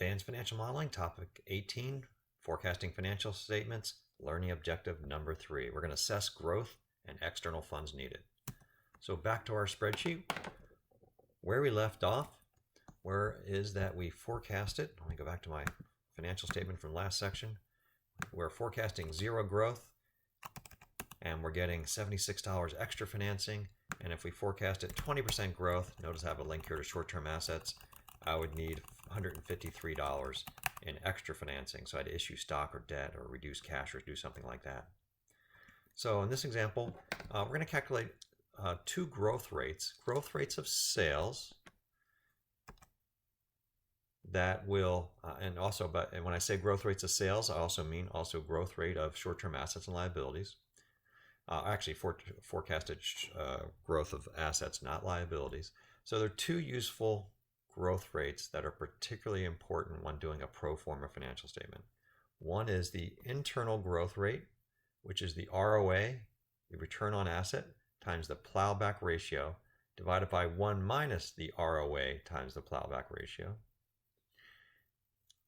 Advanced Financial Modeling, topic 18, forecasting financial statements, learning objective number 3. We're going to assess growth and external funds needed. So back to our spreadsheet. Where we left off, where is that we forecasted, let me go back to my financial statement from last section. We're forecasting 0 growth, and we're getting $76 extra financing. And if we forecasted 20% growth, notice I have a link here to short-term assets, I would need $153 in extra financing. So I'd issue stock or debt or reduce cash or do something like that. So in this example, we're going to calculate 2 growth rates of sales that will, and when I say growth rates of sales, I also mean growth rate of short-term assets and liabilities. Actually, forecasted growth of assets, not liabilities. So there are 2 useful growth rates that are particularly important when doing a pro forma financial statement. One is the internal growth rate, which is the ROA, the return on asset, times the plowback ratio, divided by 1 minus the ROA times the plowback ratio.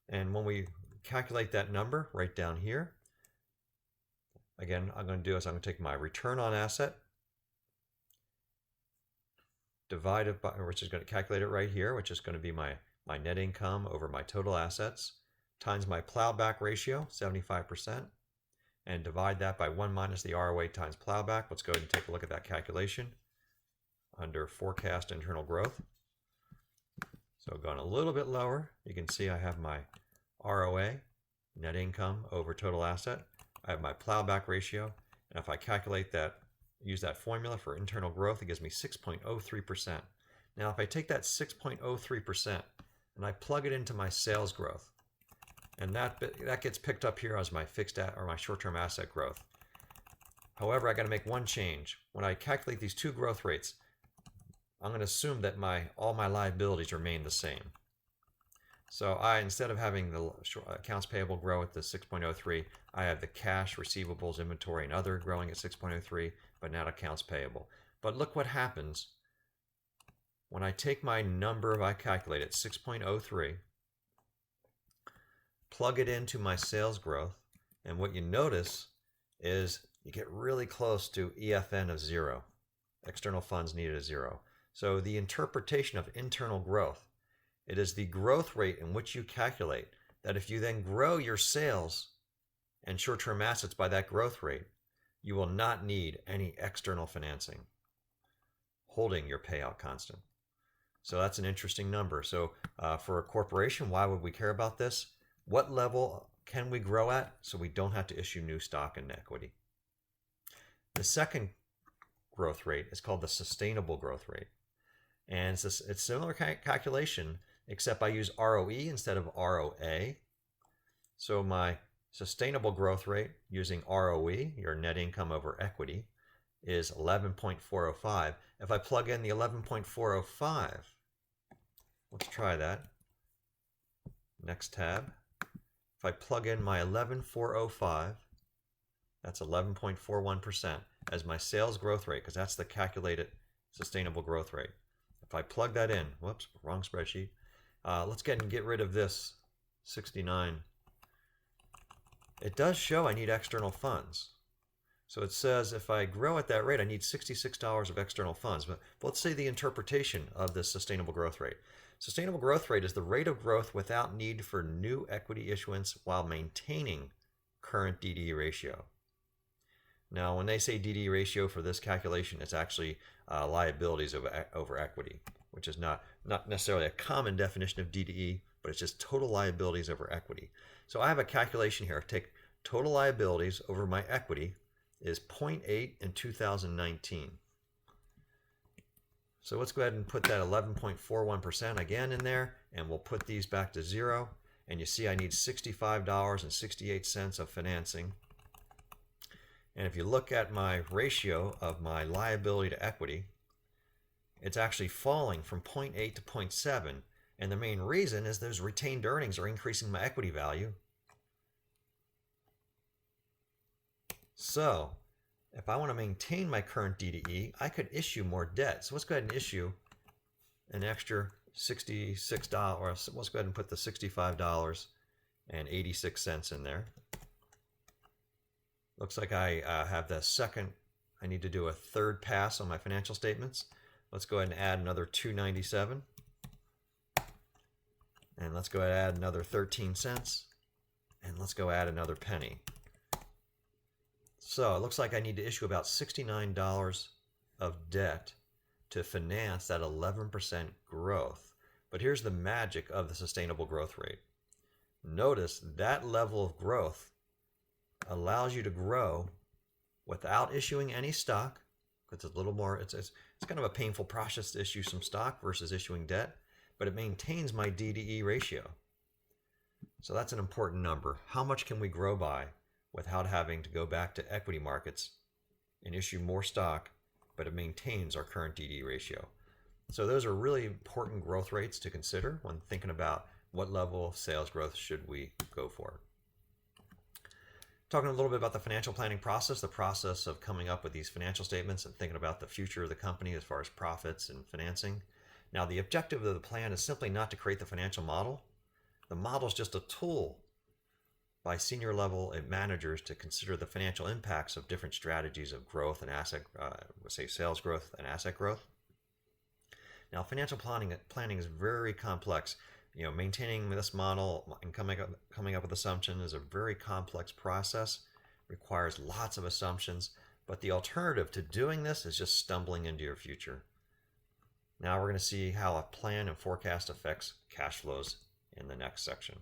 And when we calculate that number right down here, again, I'm going to take my return on asset divided by, which is going to calculate it right here, which is going to be my net income over my total assets, times my plowback ratio, 75%, and divide that by 1 minus the ROA times plowback. Let's go ahead and take a look at that calculation under forecast internal growth. So going a little bit lower, you can see I have my ROA, net income over total asset. I have my plowback ratio, and if I calculate that, use that formula for internal growth, it gives me 6.03%. Now, if I take that 6.03% and I plug it into my sales growth, and that gets picked up here as my my short-term asset growth. However, I got to make one change. When I calculate these 2 growth rates, I'm going to assume that all my liabilities remain the same. So instead of having the accounts payable grow at the 6.03, I have the cash, receivables, inventory, and other growing at 6.03, but not accounts payable. But look what happens when I take my number I calculate at 6.03, plug it into my sales growth, and what you notice is you get really close to EFN of 0, external funds needed of 0. So the interpretation of internal growth, it is the growth rate in which you calculate that if you then grow your sales and short-term assets by that growth rate, you will not need any external financing, holding your payout constant. So that's an interesting number. So for a corporation, why would we care about this? What level can we grow at so we don't have to issue new stock and equity? The second growth rate is called the sustainable growth rate. And it's similar calculation, except I use ROE instead of ROA. So my sustainable growth rate using ROE, your net income over equity, is 11.405. If I plug in the 11.405, let's try that. Next tab. If I plug in my 11.405, that's 11.41% as my sales growth rate, because that's the calculated sustainable growth rate. If I plug that in, whoops, wrong spreadsheet. Let's get rid of this 69. It does show I need external funds. So it says if I grow at that rate, I need $66 of external funds. But let's say the interpretation of this sustainable growth rate. Sustainable growth rate is the rate of growth without need for new equity issuance while maintaining current DDE ratio. Now, when they say DDE ratio for this calculation, it's actually liabilities over equity, which is not necessarily a common definition of DDE, but it's just total liabilities over equity. So I have a calculation here. Take total liabilities over my equity is 0.8 in 2019. So let's go ahead and put that 11.41% again in there, and we'll put these back to 0. And you see I need $65.68 of financing. And if you look at my ratio of my liability to equity, it's actually falling from 0.8 to 0.7. And the main reason is those retained earnings are increasing my equity value. So if I want to maintain my current DDE, I could issue more debt. So let's go ahead and issue an extra $66, let's go ahead and put the $65.86 in there. Looks like I have the second, I need to do a third pass on my financial statements. Let's go ahead and add another $2.97. And let's go ahead and add another 13 cents. And let's go add another penny. So it looks like I need to issue about $69 of debt to finance that 11% growth. But here's the magic of the sustainable growth rate. Notice that level of growth allows you to grow without issuing any stock, because it's a little more, it's kind of a painful process to issue some stock versus issuing debt, but it maintains my DDE ratio. So that's an important number. How much can we grow by without having to go back to equity markets and issue more stock, but it maintains our current DDE ratio? So those are really important growth rates to consider when thinking about what level of sales growth should we go for. Talking a little bit about the financial planning process, the process of coming up with these financial statements and thinking about the future of the company as far as profits and financing. Now, the objective of the plan is simply not to create the financial model. The model is just a tool by senior level managers to consider the financial impacts of different strategies of growth and asset, say sales growth and asset growth. Now, financial planning is very complex. You know, maintaining this model and coming up with assumptions is a very complex process, requires lots of assumptions, but the alternative to doing this is just stumbling into your future. Now we're going to see how a plan and forecast affects cash flows in the next section.